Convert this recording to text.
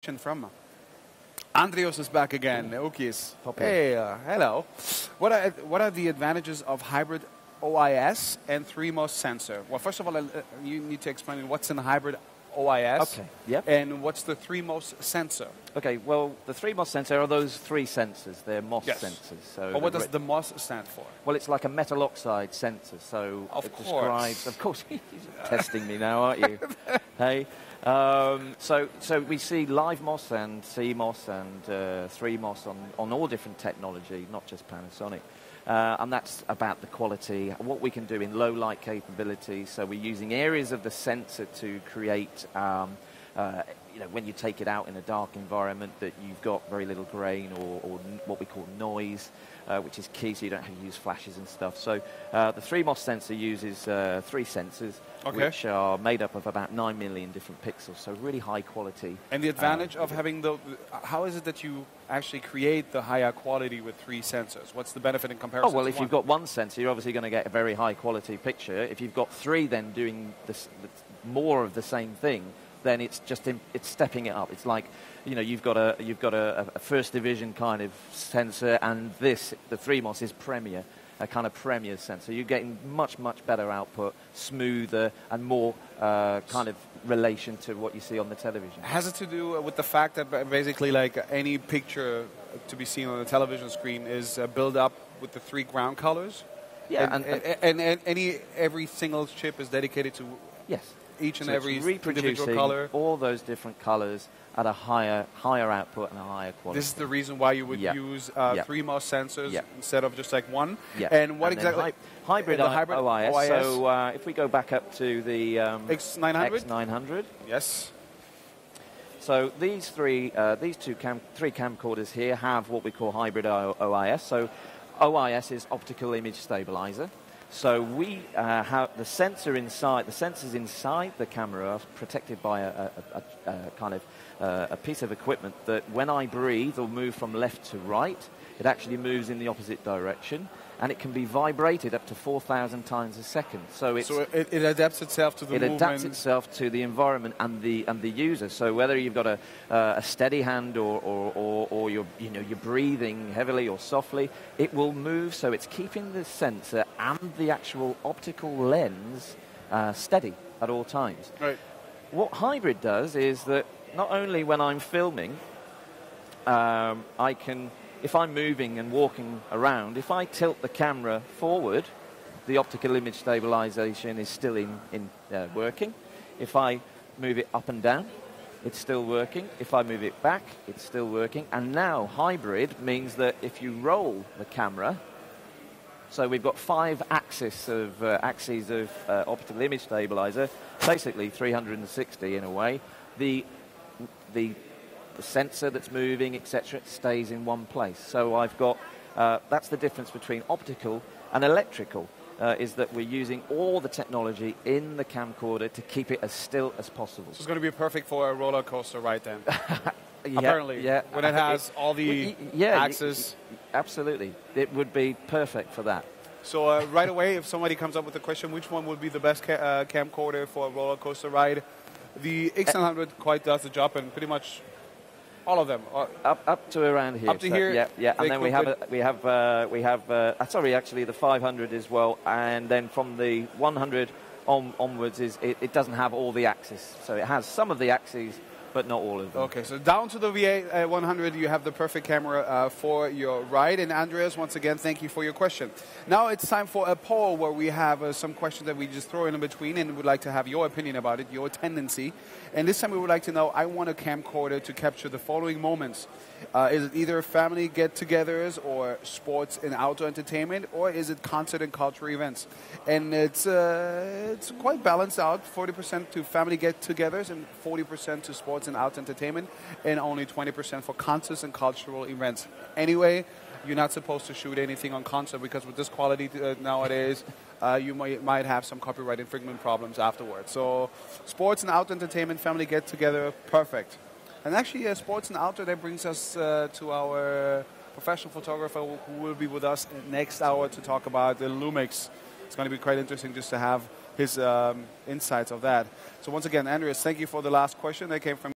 From Andreas is back again. Okis. Hey, hello. What are the advantages of hybrid OIS and 3MOS sensor? Well, first of all, you need to explain what's in hybrid OIS. Okay. Yep. And what's the 3MOS sensor? Okay. Well, the 3MOS sensor are those three sensors. They're MOS Yes. sensors. So But what does the MOS stand for? Well, it's like a metal oxide sensor. So Of course. Of course, you're testing me now, aren't you? Hey. So we see live MOS and CMOS and 3MOS on all different technology, not just Panasonic. And that's about the quality, what we can do in low light capability. So we're using areas of the sensor to create, when you take it out in a dark environment, that you've got very little grain or what we call noise, which is key, so you don't have to use flashes and stuff. So the 3MOS sensor uses three sensors, which are made up of about 9 million different pixels, so really high quality. And the advantage of having how is it that you actually create the higher quality with three sensors? What's the benefit in comparison? Oh, well, if you've got one sensor, you're obviously going to get a very high quality picture. If you've got three then doing more of the same thing, then it's stepping it up. It's like, you've got a first division kind of sensor, and the 3MOS is premier, a kind of premier sensor. You're getting much better output, smoother, and more kind of relation to what you see on the television. Has it to do with the fact that basically, like, any picture to be seen on the television screen is built up with the three ground colors? Yeah, and every single chip is dedicated to each and every individual color. All those different colors at a higher output and a higher quality. This is the reason why you would use 3MOS sensors instead of just like one. And what exactly? Hybrid OIS. So if we go back up to the X900. X900. Yes. So these three camcorders here have what we call hybrid OIS. So OIS is optical image stabilizer. So we have the sensors inside the camera are protected by a kind of a piece of equipment that when I breathe or move from left to right, it actually moves in the opposite direction, and it can be vibrated up to 4,000 times a second. So it adapts itself to the movement. It adapts itself to the environment and the user. So whether you've got a steady hand or you're breathing heavily or softly, it will move. So it's keeping the sensor and the actual optical lens steady at all times. Right. What hybrid does is that not only when I'm filming, I can. If I'm moving and walking around, if I tilt the camera forward, the optical image stabilization is still working. If I move it up and down, it's still working. If I move it back, it's still working. And now hybrid means that if you roll the camera, so we've got 5 axes of optical image stabilizer, basically 360 in a way. The sensor that's moving, etc., stays in one place. So I've got, that's the difference between optical and electrical, is that we're using all the technology in the camcorder to keep it as still as possible. So it's going to be perfect for a roller coaster ride then. Apparently, when it has all the axes. Absolutely. It would be perfect for that. So right away, if somebody comes up with a question, which one would be the best camcorder for a roller coaster ride? The X900 quite does the job, and pretty much all of them. Up to around here. Up to here. Yeah. And then actually the 500 as well, and then from the 100 onwards it doesn't have all the axes. So it has some of the axes, but not all of them. Okay, so down to the VA 100, you have the perfect camera for your ride. And Andreas, once again, thank you for your question. Now it's time for a poll where we have some questions that we just throw in between, and would like to have your opinion about it, your tendency. And this time we would like to know, I want a camcorder to capture the following moments. Is it either family get-togethers or sports and outdoor entertainment, or is it concert and cultural events? And it's quite balanced out, 40% to family get-togethers and 40% to sports and outdoor entertainment, and only 20% for concerts and cultural events. Anyway, you're not supposed to shoot anything on concert, because with this quality nowadays, you might have some copyright infringement problems afterwards. So sports and outdoor entertainment, family get-together, perfect. And actually, sports and outdoor, that brings us to our professional photographer who will be with us next hour to talk about the Lumix. It's going to be quite interesting just to have his insights of that. So once again, Andreas, thank you for the last question that came from